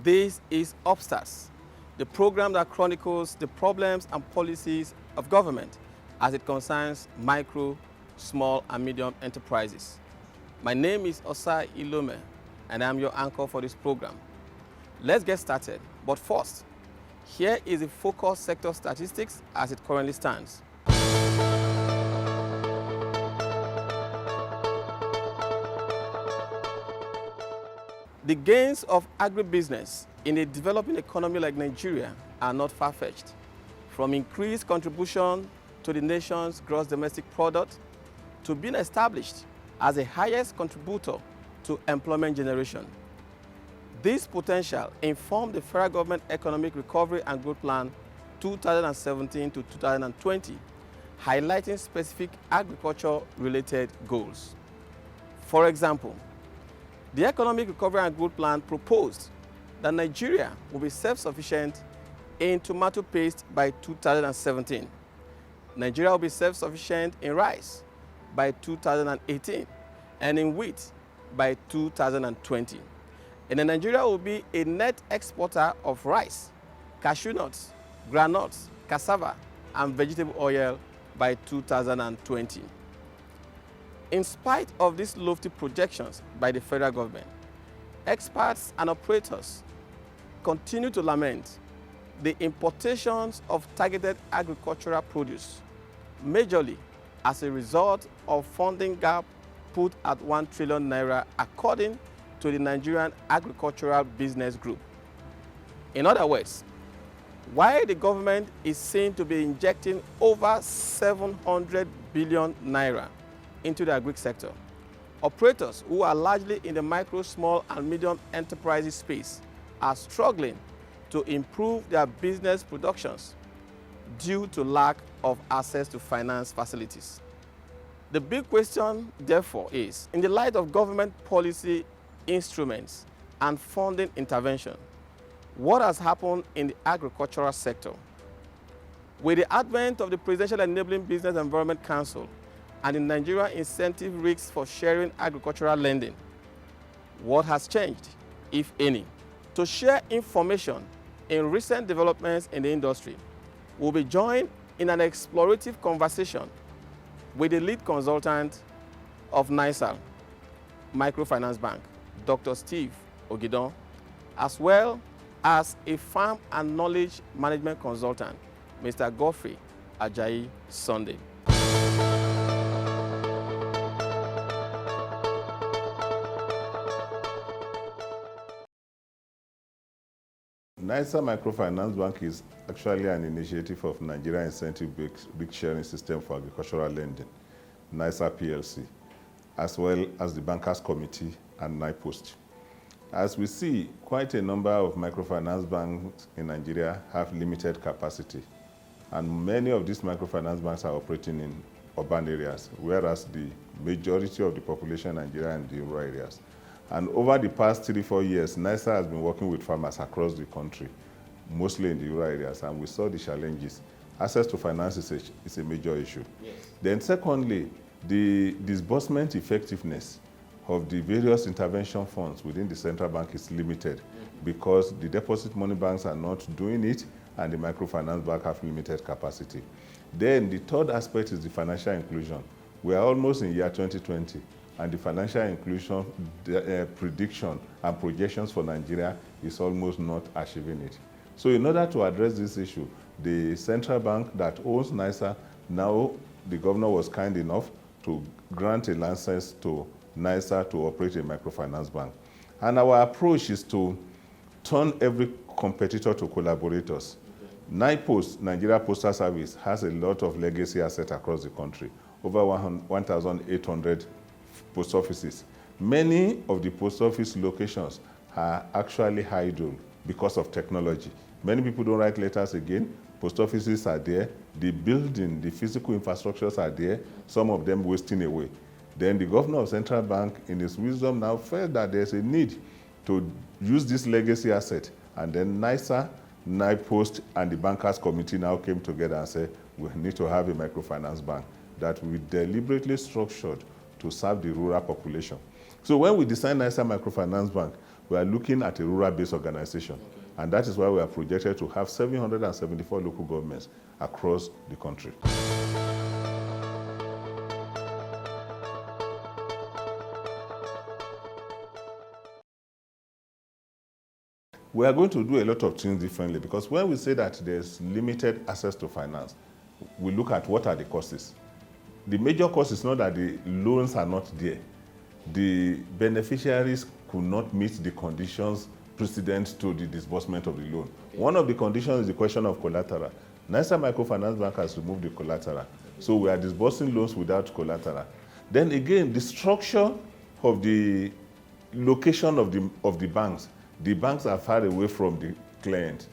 This is Upstarts, the program that chronicles the problems and policies of government as it concerns micro, small, and medium enterprises. My name is Osai Ilome, and I'm your anchor for this program. Let's get started, but first, here is the focus sector statistics as it currently stands. The gains of agribusiness in a developing economy like Nigeria are not far-fetched, from increased contribution to the nation's gross domestic product to being established as the highest contributor to employment generation. This potential informed the federal government Economic Recovery and Growth Plan 2017 to 2020, highlighting specific agriculture-related goals. For example, the Economic Recovery and Growth Plan proposed that Nigeria will be self-sufficient in tomato paste by 2017. Nigeria will be self-sufficient in rice by 2018 and in wheat by 2020. And then Nigeria will be a net exporter of rice, cashew nuts, groundnuts, cassava, and vegetable oil by 2020. In spite of these lofty projections by the federal government, experts and operators continue to lament the importations of targeted agricultural produce, majorly as a result of funding gap put at 1 trillion naira according to the Nigerian Agricultural Business Group. In other words, while the government is seen to be injecting over 700 billion naira into the agri sector, operators who are largely in the micro, small, and medium enterprises space are struggling to improve their business productions due to lack of access to finance facilities. The big question, therefore, is, in the light of government policy instruments and funding intervention, what has happened in the agricultural sector? With the advent of the Presidential Enabling Business Environment Council and the Nigeria Incentive Risks for Sharing Agricultural Lending, what has changed, if any? To share information in recent developments in the industry, we'll be joined in an explorative conversation with the lead consultant of Nirsal Microfinance Bank, Dr. Steve Ogidon, as well as a farm and knowledge management consultant, Mr. Godfrey Ajayi Sunday. Nirsal Microfinance Bank is actually an initiative of Nigeria Incentive Risk Sharing System for Agricultural Lending, Nirsal PLC, as well as the Bankers Committee and NIPOST. As we see, quite a number of microfinance banks in Nigeria have limited capacity, and many of these microfinance banks are operating in urban areas, whereas the majority of the population in Nigeria are in the rural areas. And over the past 3-4 years, Nirsal has been working with farmers across the country, mostly in the rural areas, and we saw the challenges. Access to finance is a major issue. Yes. Then secondly, the disbursement effectiveness of the various intervention funds within the central bank is limited because the deposit money banks are not doing it and the microfinance bank have limited capacity. Then the third aspect is the financial inclusion. We are almost in year 2020. And the financial inclusion prediction and projections for Nigeria is almost not achieving it. So in order to address this issue, the central bank that owns Nirsal, now the governor was kind enough to grant a license to Nirsal to operate a microfinance bank. And our approach is to turn every competitor to collaborators. NIPOST, Nigeria Postal Service, has a lot of legacy assets across the country, over 1,800 post offices. Many of the post office locations are actually idle because of technology. Many people don't write letters again. Post offices are there. The building, the physical infrastructures are there, some of them wasting away. Then the governor of Central Bank, in his wisdom, now felt that there's a need to use this legacy asset. And then Nirsal, NIPOST, and the Bankers Committee now came together and said, we need to have a microfinance bank that we deliberately structured to serve the rural population. So when we designed Nirsal Microfinance Bank, we are looking at a rural-based organization. And that is why we are projected to have 774 local governments across the country. We are going to do a lot of things differently, because when we say that there's limited access to finance, we look at what are the causes. The major cause is not that the loans are not there. The beneficiaries could not meet the conditions precedent to the disbursement of the loan. One of the conditions is the question of collateral. Nirsal Microfinance Bank has removed the collateral. So we are disbursing loans without collateral. Then again, the structure of the location of the banks. The banks are far away from the client.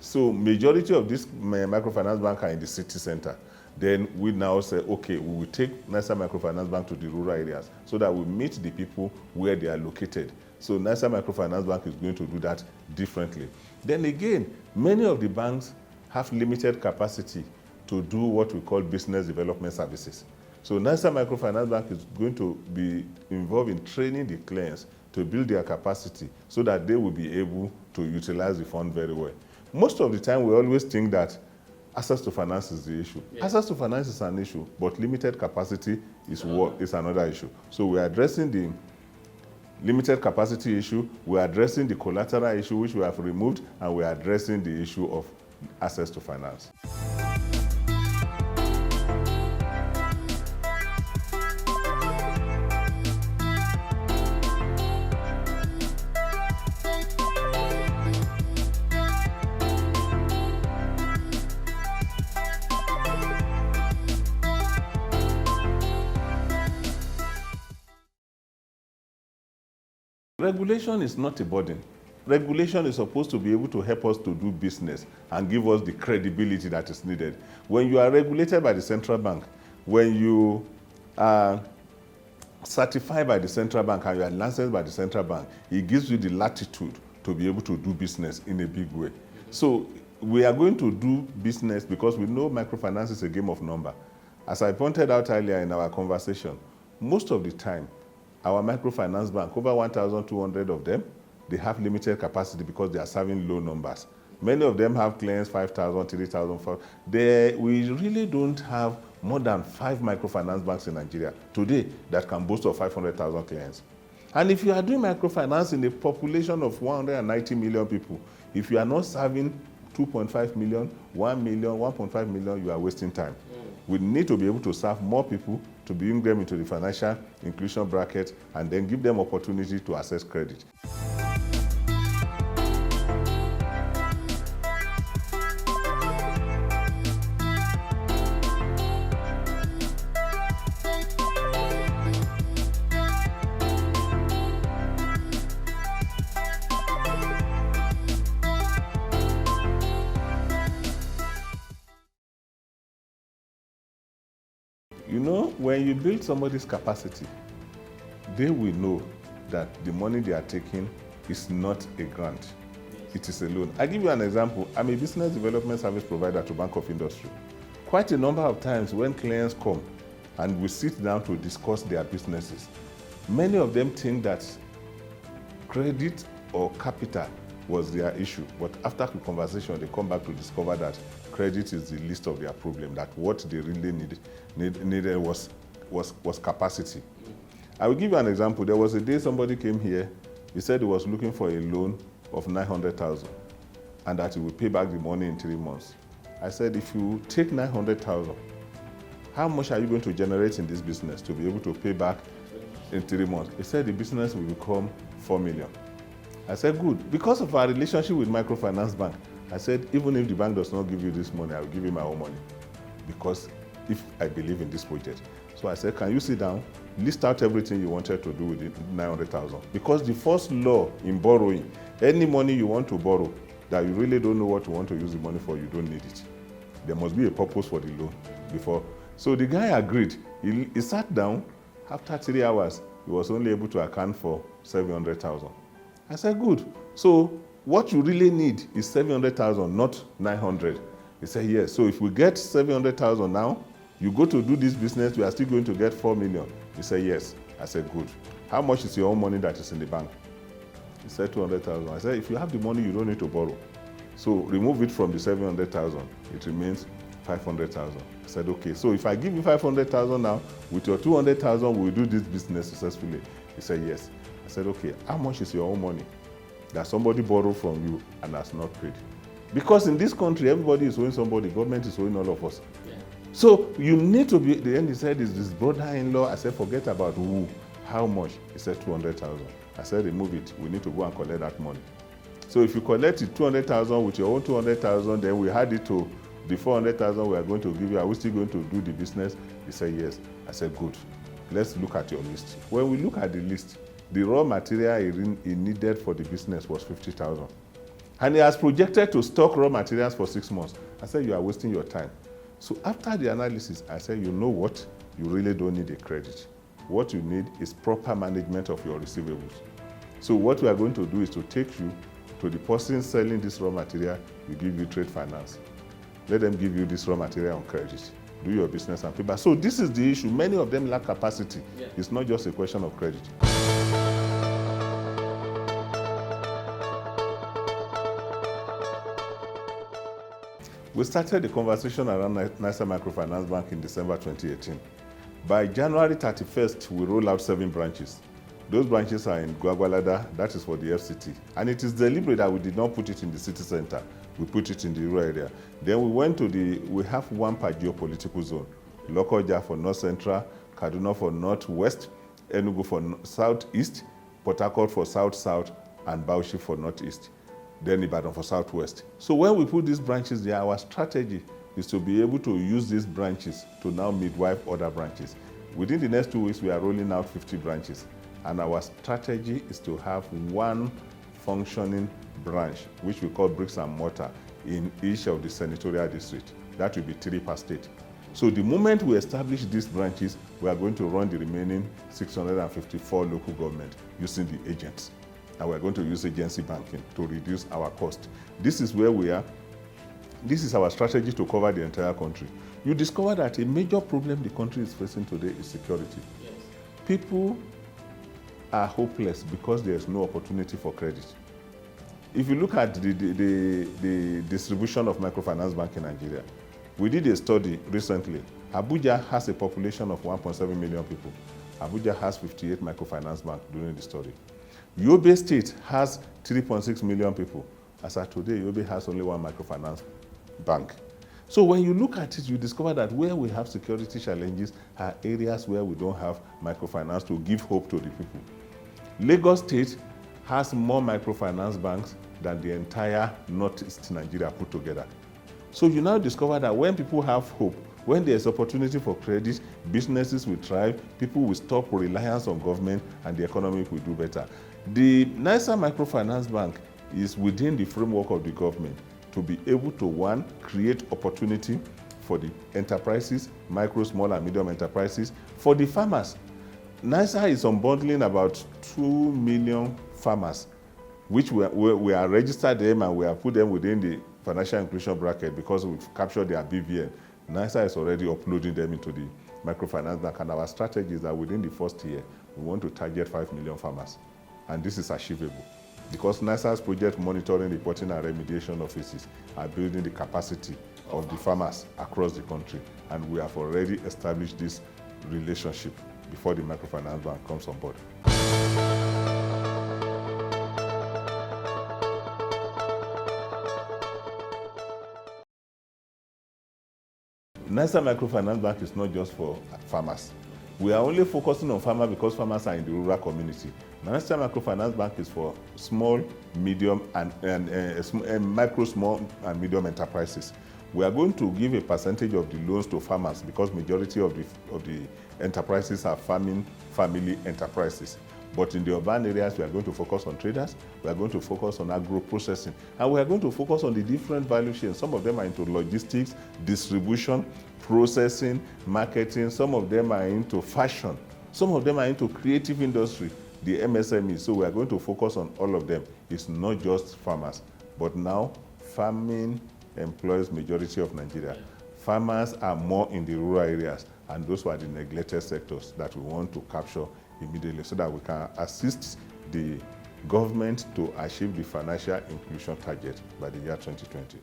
So majority of these microfinance banks are in the city center. Then we now say, okay, we will take Nirsal Microfinance Bank to the rural areas so that we meet the people where they are located. So Nirsal Microfinance Bank is going to do that differently. Then again, many of the banks have limited capacity to do what we call business development services. So Nirsal Microfinance Bank is going to be involved in training the clients to build their capacity so that they will be able to utilize the fund very well. Most of the time, we always think that access to finance is the issue. Yes. Access to finance is an issue, but limited capacity is another issue. So we are addressing the limited capacity issue, we are addressing the collateral issue, which we have removed, and we are addressing the issue of access to finance. Regulation is not a burden. Regulation is supposed to be able to help us to do business and give us the credibility that is needed. When you are regulated by the central bank, when you are certified by the central bank and you are licensed by the central bank, it gives you the latitude to be able to do business in a big way. So we are going to do business because we know microfinance is a game of number. As I pointed out earlier in our conversation, most of the time, our microfinance bank, over 1,200 of them, they have limited capacity because they are serving low numbers. Many of them have clients 5,000, 3,000, 4,000. We really don't have more than 5 microfinance banks in Nigeria today that can boast of 500,000 clients. And if you are doing microfinance in a population of 190 million people, if you are not serving 2.5 million, 1 million, 1.5 million, you are wasting time. We need to be able to serve more people, to bring them into the financial inclusion bracket, and then give them opportunity to access credit. You know, when you build somebody's capacity, they will know that the money they are taking is not a grant. It is a loan. I give you an example. I'm a business development service provider to Bank of Industry. Quite a number of times when clients come and we sit down to discuss their businesses, many of them think that credit or capital was their issue. But after the conversation, they come back to discover that credit is the least of their problem, that what they really needed was capacity. I will give you an example. There was a day somebody came here, he said he was looking for a loan of 900,000 and that he will pay back the money in 3 months. I said, if you take 900,000, how much are you going to generate in this business to be able to pay back in 3 months? He said the business will become 4 million. I said, good. Because of our relationship with Microfinance Bank, I said, even if the bank does not give you this money, I will give you my own money, because if I believe in this project. So I said, can you sit down, list out everything you wanted to do with the 900,000? Because the first law in borrowing, any money you want to borrow that you really don't know what you want to use the money for, you don't need it. There must be a purpose for the loan before. So the guy agreed. He sat down. After 3 hours, he was only able to account for 700,000. I said, good. So what you really need is 700,000, not 900. He said, yes. So if we get 700,000 now, you go to do this business, we are still going to get 4 million. He said, yes. I said, good. How much is your own money that is in the bank? He said 200,000. I said, if you have the money, you don't need to borrow. So remove it from the 700,000, it remains 500,000. I said, okay, so if I give you 500,000 now, with your 200,000, we'll do this business successfully. He said, yes. I said, okay, how much is your own money that somebody borrowed from you and has not paid? Because in this country, everybody is owing somebody, government is owing all of us. Yeah. So you need to be, the end he said, is this brother-in-law. I said, forget about who, how much? He said, 200,000. I said, remove it, we need to go and collect that money. So if you collect it 200,000 with your own 200,000, then we add it to the 400,000 we are going to give you. Are we still going to do the business? He said, yes. I said, good. Let's look at your list. When we look at the list, the raw material he needed for the business was 50,000. And he has projected to stock raw materials for 6 months. I said, you are wasting your time. So after the analysis, I said, you know what? You really don't need a credit. What you need is proper management of your receivables. So what we are going to do is to take you to the person selling this raw material. We give you trade finance. Let them give you this raw material on credit. Do your business and paper. So this is the issue. Many of them lack capacity. Yeah. It's not just a question of credit. We started the conversation around Nirsal Microfinance Bank in December 2018. By January 31st, we rolled out 7 branches. Those branches are in Gwagwalada, that is for the FCT. And it is deliberate that we did not put it in the city center. We put it in the rural area. Then we went to we have 1 per geopolitical zone. Lokoja for North Central, Kaduna for Northwest, Enugu for Southeast, Port Harcourt for South-South, and Bauchi for Northeast. Then Ibadan for Southwest. So when we put these branches there, our strategy is to be able to use these branches to now midwife other branches. Within the next 2 weeks, we are rolling out 50 branches. And our strategy is to have 1 functioning branch, which we call bricks and mortar, in each of the senatorial districts. That will be 3 per state. So the moment we establish these branches, we are going to run the remaining 654 local government using the agents. And we're going to use agency banking to reduce our cost. This is where we are. This is our strategy to cover the entire country. You discover that a major problem the country is facing today is security. Yes. People are hopeless because there is no opportunity for credit. If you look at the distribution of microfinance bank in Nigeria, we did a study recently. Abuja has a population of 1.7 million people. Abuja has 58 microfinance banks during the study. Yobe State has 3.6 million people. As of today, Yobe has only 1 microfinance bank. So when you look at it, you discover that where we have security challenges are areas where we don't have microfinance to give hope to the people. Lagos State has more microfinance banks than the entire Northeast Nigeria put together. So you now discover that when people have hope, when there's opportunity for credit, businesses will thrive, people will stop reliance on government, and the economy will do better. The Nirsal Microfinance Bank is within the framework of the government to be able to, 1, create opportunity for the enterprises, micro, small, and medium enterprises, for the farmers. Nirsal is unbundling about 2 million farmers, which we are registered them and we have put them within the financial inclusion bracket because we've captured their BVN. Nirsal is already uploading them into the microfinance bank, and our strategy is that within the first year, we want to target 5 million farmers. And this is achievable because Nirsal's project monitoring, reporting, and remediation offices are building the capacity of the farmers across the country. And we have already established this relationship before the microfinance bank comes on board. Nirsal Microfinance Bank is not just for farmers. We are only focusing on farmers because farmers are in the rural community. Nirsal Microfinance Bank is for small, medium, and micro, small, and medium enterprises. We are going to give a percentage of the loans to farmers because majority of the enterprises are farming family enterprises. But in the urban areas, we are going to focus on traders, we are going to focus on agro-processing, and we are going to focus on the different value chains. Some of them are into logistics, distribution, processing, marketing. Some of them are into fashion. Some of them are into creative industry, the MSMEs. So we are going to focus on all of them. It's not just farmers. But now, farming employs majority of Nigeria. Farmers are more in the rural areas, and those were the neglected sectors that we want to capture immediately so that we can assist the government to achieve the financial inclusion target by the year 2020.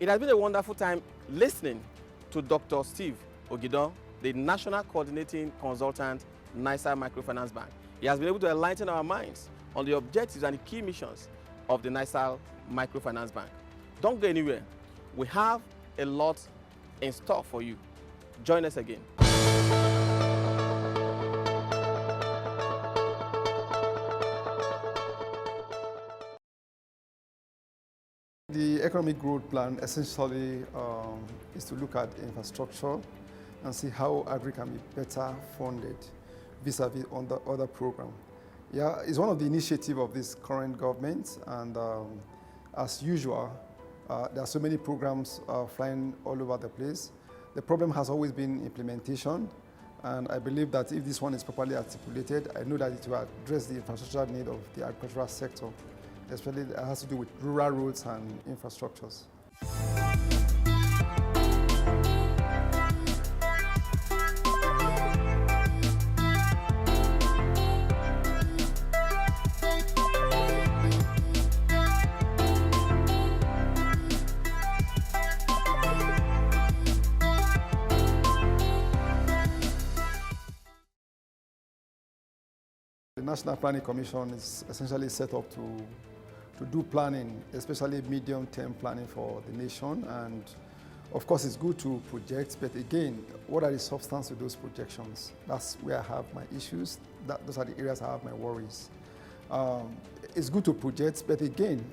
It has been a wonderful time listening to Dr. Steve Ogidon, the National Coordinating Consultant, Nirsal Microfinance Bank. He has been able to enlighten our minds on the objectives and the key missions of the Nirsal Microfinance Bank. Don't go anywhere. We have a lot in store for you. Join us again. The economic growth plan essentially is to look at infrastructure and see how agri can be better funded vis-a-vis other programs. Yeah, it's one of the initiatives of this current government, and as usual, there are so many programs flying all over the place. The problem has always been implementation, and I believe that if this one is properly articulated, I know that it will address the infrastructure need of the agricultural sector, especially that has to do with rural roads and infrastructures. The National Planning Commission is essentially set up to do planning, especially medium-term planning for the nation. And of course, it's good to project, but again, what are the substance of those projections? That's where I have my issues. Those are the areas I have my worries. It's good to project, but again,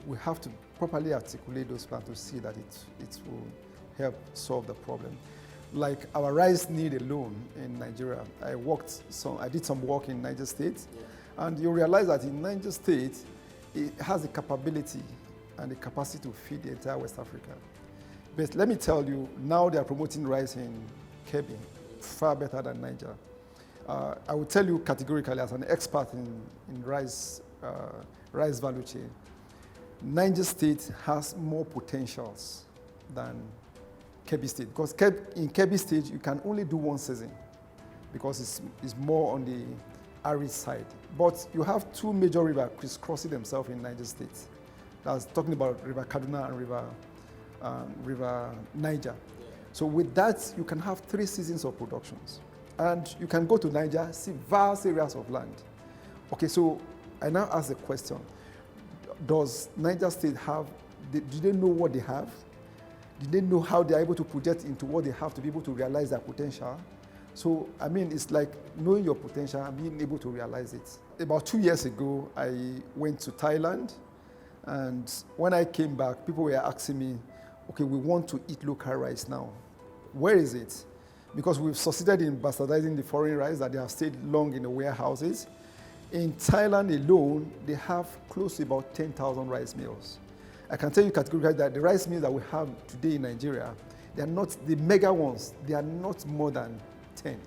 we have to properly articulate those plans to see that it will help solve the problem. Like our rice need alone in Nigeria, I did some work in Niger State, and you realize that in Niger State, it has the capability and the capacity to feed the entire West Africa. But let me tell you, now they are promoting rice in Kebbi, far better than Niger. I will tell you categorically, as an expert in rice value chain, Niger State has more potentials than Kebbi State, because in Kebbi State you can only do one season because it's more on the arid side. But you have two major rivers crisscrossing themselves in Niger State. That's talking about River Kaduna and River Niger. So with that, you can have 3 seasons of productions. And you can go to Niger, see vast areas of land. Okay, so I now ask the question, does Niger State do they know what they have? Do they know how they are able to project into what they have to be able to realize their potential? So, I mean, it's like knowing your potential and being able to realize it. About 2 years ago, I went to Thailand, and when I came back, people were asking me, okay, we want to eat local rice now. Where is it? Because we've succeeded in bastardizing the foreign rice that they have stayed long in the warehouses. In Thailand alone, they have close to about 10,000 rice mills. I can tell you categorically that the rice mills that we have today in Nigeria, they are not the mega ones, they are not more than 10.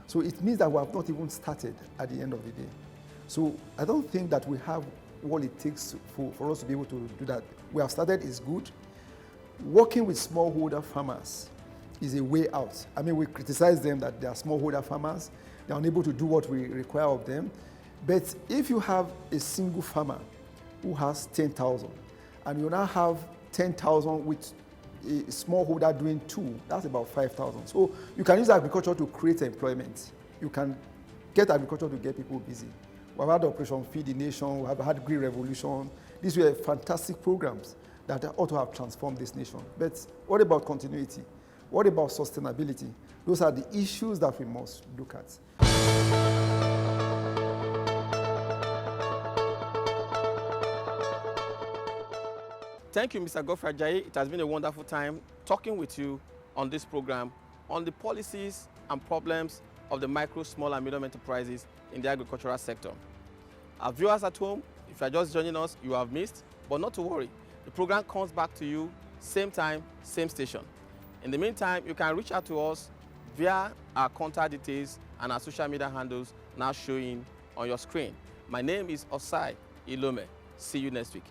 So it means that we have not even started at the end of the day. So I don't think that we have what it takes for us to be able to do that. We have started is good. Working with smallholder farmers is a way out. I mean, we criticize them that they are smallholder farmers, they are unable to do what we require of them. But if you have a single farmer who has 10,000, and you now have 10,000 with a smallholder doing 2, that's about 5,000. So you can use agriculture to create employment. You can get agriculture to get people busy. We've had Operation Feed the Nation, we have had Green Revolution. These were fantastic programs that ought to have transformed this nation. But what about continuity? What about sustainability? Those are the issues that we must look at. Thank you, Mr. Godfrey Ajayi. It has been a wonderful time talking with you on this program on the policies and problems of the micro, small, and medium enterprises in the agricultural sector. Our viewers at home, If you are just joining us, you have missed, but not to worry. The program comes back to you same time, same station. In the meantime, you can reach out to us via our contact details and our social media handles now showing on your screen. My name is Osai Ilome. See you next week.